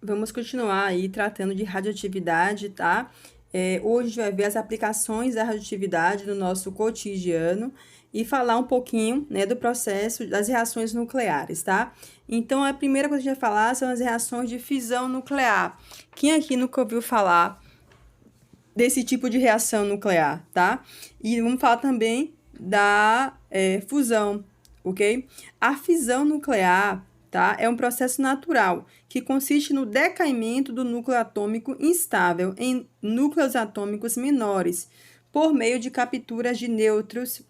Vamos continuar aí tratando de radioatividade, tá? Hoje a gente vai ver as aplicações da radioatividade no nosso cotidiano e falar um pouquinho, né, do processo das reações nucleares, tá? Então, a primeira coisa que a gente vai falar são as reações de fissão nuclear. Quem aqui nunca ouviu falar desse tipo de reação nuclear, tá? E vamos falar também da fusão, ok? A fissão nuclear, tá? É um processo natural que consiste no decaimento do núcleo atômico instável em núcleos atômicos menores por meio de capturas de nêutrons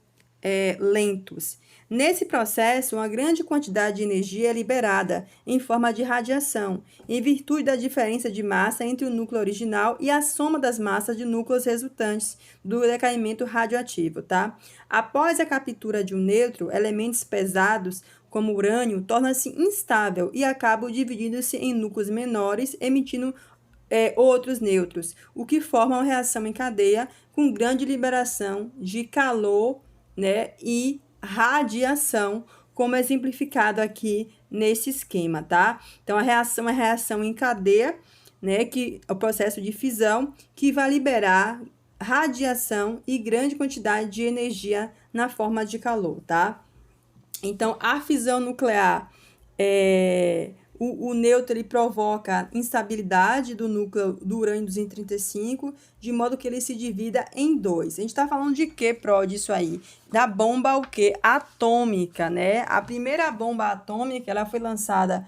lentos. Nesse processo, uma grande quantidade de energia é liberada em forma de radiação, em virtude da diferença de massa entre o núcleo original e a soma das massas de núcleos resultantes do decaimento radioativo, tá? Após a captura de um nêutron, elementos pesados como urânio tornam-se instável e acabam dividindo-se em núcleos menores, emitindo outros nêutrons, o que forma uma reação em cadeia com grande liberação de calor, né, e radiação, como exemplificado aqui nesse esquema, tá? Então, a reação é reação em cadeia, né, que é o processo de fissão, que vai liberar radiação e grande quantidade de energia na forma de calor, tá? Então, a fissão nuclear, o nêutron ele provoca instabilidade do núcleo do urânio 235, de modo que ele se divida em dois. A gente está falando de quê, disso aí? Da bomba o quê? Atômica, né? A primeira bomba atômica, ela foi lançada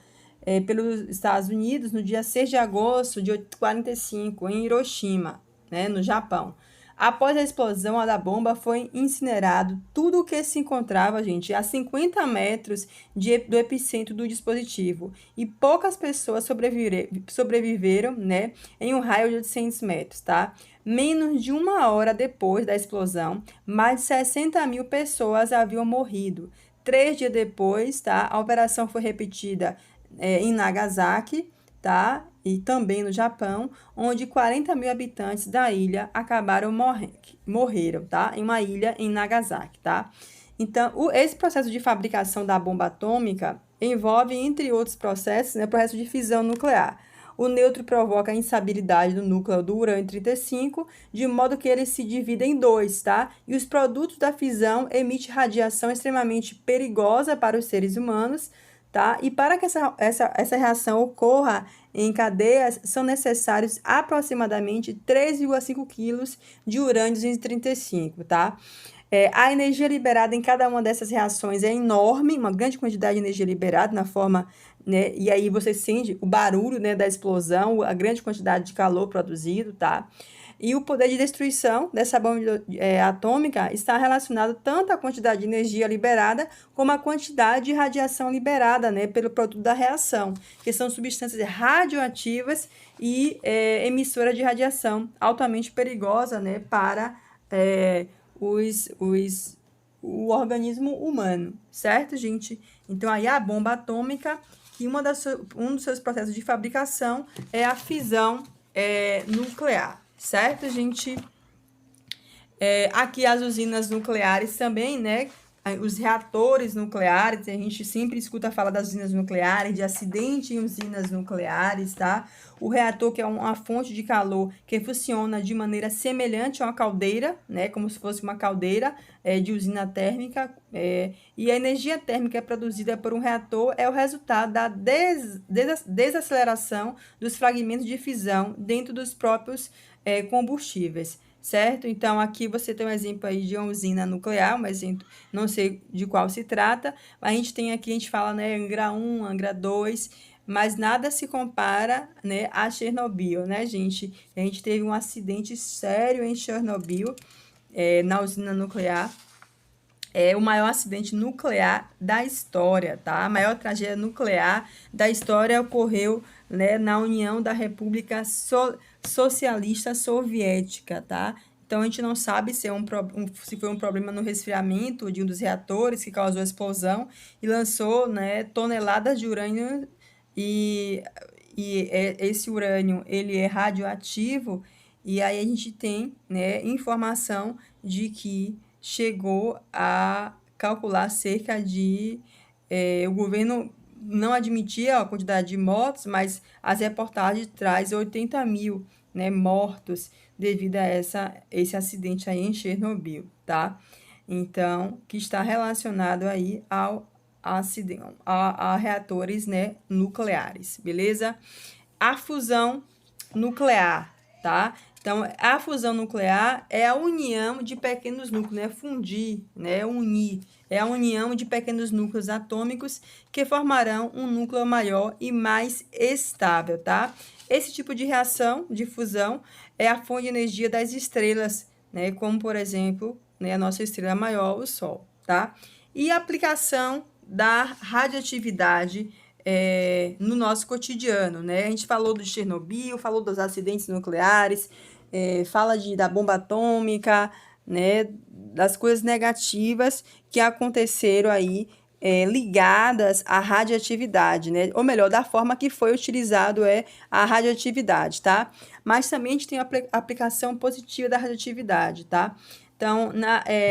pelos Estados Unidos no dia 6 de agosto de 1945, em Hiroshima, né, no Japão. Após a explosão da bomba, foi incinerado tudo o que se encontrava, gente, a 50 metros do epicentro do dispositivo. E poucas pessoas sobreviveram, né, em um raio de 800 metros, tá? Menos de uma hora depois da explosão, mais de 60 mil pessoas haviam morrido. 3 dias depois, tá, a operação foi repetida em Nagasaki, tá? E também no Japão, onde 40 mil habitantes da ilha acabaram morreram, tá? Em uma ilha em Nagasaki, tá? Então, esse processo de fabricação da bomba atômica envolve, entre outros processos, né, o processo de fissão nuclear. O nêutron provoca a instabilidade do núcleo do urânio 35, de modo que ele se divide em dois, tá? E os produtos da fissão emitem radiação extremamente perigosa para os seres humanos, tá? E para que essa reação ocorra em cadeias, são necessários aproximadamente 3,5 quilos de urânio 235, tá? A energia liberada em cada uma dessas reações é enorme, uma grande quantidade de energia liberada na forma, né? E aí você sente o barulho, né, da explosão, a grande quantidade de calor produzido, tá? E o poder de destruição dessa bomba atômica está relacionado tanto à quantidade de energia liberada como à quantidade de radiação liberada, né, pelo produto da reação, que são substâncias radioativas e emissoras de radiação altamente perigosa, né, para o organismo humano, certo, gente? Então, aí a bomba atômica, que um dos seus processos de fabricação é a fissão nuclear, certo, gente? Aqui as usinas nucleares também, né? Os reatores nucleares, a gente sempre escuta falar das usinas nucleares, de acidente em usinas nucleares, tá? O reator, que é uma fonte de calor que funciona de maneira semelhante a uma caldeira, né? Como se fosse uma caldeira de usina térmica, e a energia térmica produzida por um reator é o resultado da desaceleração dos fragmentos de fissão dentro dos próprios combustíveis, certo? Então, aqui você tem um exemplo aí de uma usina nuclear, um exemplo, não sei de qual se trata. A gente tem aqui, a gente fala, né, Angra 1, Angra 2, mas nada se compara, né, a Chernobyl, né, gente? A gente teve um acidente sério em Chernobyl, na usina nuclear. É o maior acidente nuclear da história, tá? A maior tragédia nuclear da história ocorreu, né, na União da República Socialista Soviética, tá? Então, a gente não sabe se, se foi um problema no resfriamento de um dos reatores que causou a explosão e lançou, né, toneladas de urânio e, esse urânio, ele é radioativo e aí a gente tem, né, informação de que chegou a calcular cerca de o governo não admitia a quantidade de mortos, mas as reportagens trazem 80 mil, né, mortos devido a esse acidente aí em Chernobyl, tá? Então, que está relacionado aí ao acidente, a reatores, né, nucleares, beleza? A fusão nuclear, tá? Então, a fusão nuclear é a união de pequenos núcleos, né? Fundir, né? Unir. É a união de pequenos núcleos atômicos que formarão um núcleo maior e mais estável, tá? Esse tipo de reação de fusão é a fonte de energia das estrelas, né? Como, por exemplo, né, a nossa estrela maior, o Sol, tá? E a aplicação da radioatividade no nosso cotidiano, né? A gente falou do Chernobyl, falou dos acidentes nucleares, fala da bomba atômica, né? Das coisas negativas que aconteceram aí ligadas à radioatividade, né? Ou melhor, da forma que foi utilizado a radioatividade, tá? Mas também a gente tem a aplicação positiva da radioatividade, tá? Então,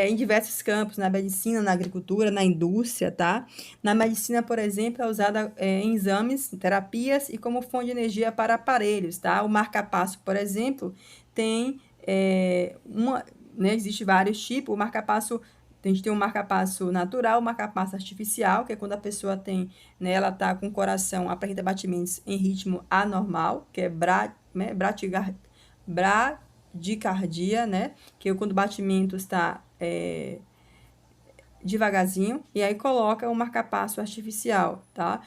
em diversos campos, na medicina, na agricultura, na indústria, tá? Na medicina, por exemplo, é usada em exames, terapias e como fonte de energia para aparelhos, tá? O marca-passo, por exemplo, tem né, existe vários tipos. O marca-passo, a gente tem um marca-passo natural, um marca-passo artificial, que é quando a pessoa tem, né, ela tá com o coração, apresenta batimentos em ritmo anormal, que é bradicardia, né? Que é quando o batimento está devagarzinho, e aí coloca o marca-passo artificial, tá?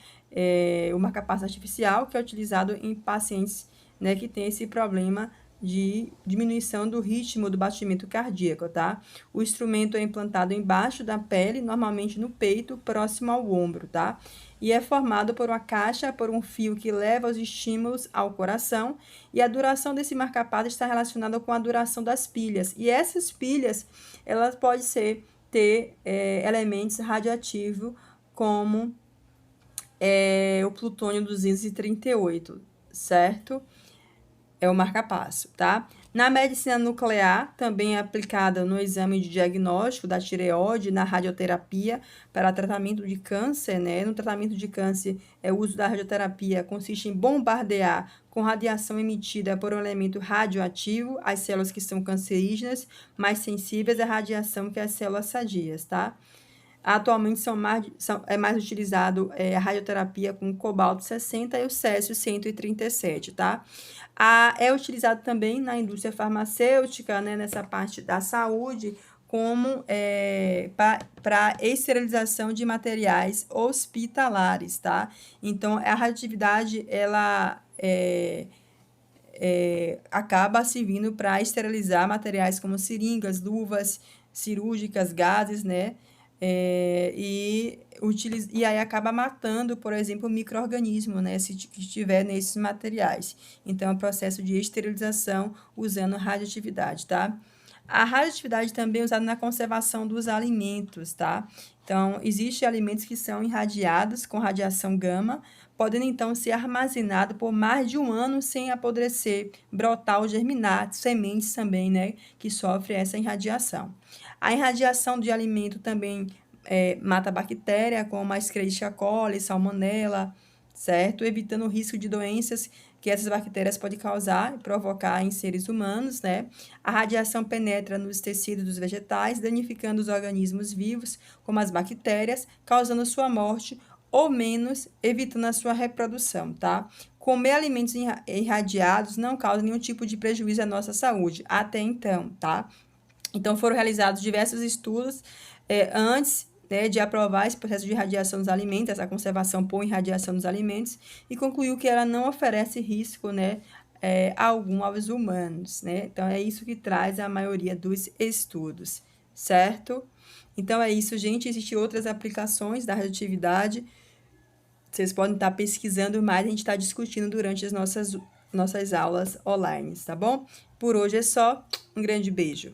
O marca-passo artificial que é utilizado em pacientes, né, que tem esse problema de diminuição do ritmo do batimento cardíaco, tá? O instrumento é implantado embaixo da pele, normalmente no peito, próximo ao ombro, tá? E é formado por uma caixa, por um fio que leva os estímulos ao coração, e a duração desse marca-passo está relacionada com a duração das pilhas. E essas pilhas, elas podem ter elementos radioativos como o plutônio 238, certo? É o marca-passo, tá? Na medicina nuclear, também é aplicada no exame de diagnóstico da tireoide, na radioterapia para tratamento de câncer, né? No tratamento de câncer, o uso da radioterapia consiste em bombardear com radiação emitida por um elemento radioativo as células que são cancerígenas, mais sensíveis à radiação que as células sadias, tá? Atualmente é mais utilizado a radioterapia com cobalto 60 e o césio 137, tá? É utilizado também na indústria farmacêutica, né, nessa parte da saúde, como para esterilização de materiais hospitalares, tá? Então, a radioatividade, ela acaba servindo para esterilizar materiais como seringas, luvas cirúrgicas, gases, né? E aí acaba matando, por exemplo, o micro-organismo, né, se estiver nesses materiais. Então, é um processo de esterilização usando radioatividade, tá? A radioatividade também é usada na conservação dos alimentos, tá? Então, existem alimentos que são irradiados com radiação gama, podendo então ser armazenados por mais de um ano sem apodrecer, brotar ou germinar, sementes também, né, que sofrem essa irradiação. A irradiação de alimento também mata bactéria, como a Escherichia coli, salmonella, certo? Evitando o risco de doenças que essas bactérias podem causar e provocar em seres humanos, né? A radiação penetra nos tecidos dos vegetais, danificando os organismos vivos, como as bactérias, causando sua morte ou menos, evitando a sua reprodução, tá? Comer alimentos irradiados não causa nenhum tipo de prejuízo à nossa saúde, até então, tá? Então, foram realizados diversos estudos antes, né, de aprovar esse processo de irradiação dos alimentos, essa conservação por irradiação dos alimentos, e concluiu que ela não oferece risco, né, algum aos humanos, né? Então, é isso que traz a maioria dos estudos, certo? Então, é isso, gente. Existem outras aplicações da radioatividade. Vocês podem estar pesquisando mais, a gente está discutindo durante as nossas aulas online, tá bom? Por hoje é só. Um grande beijo.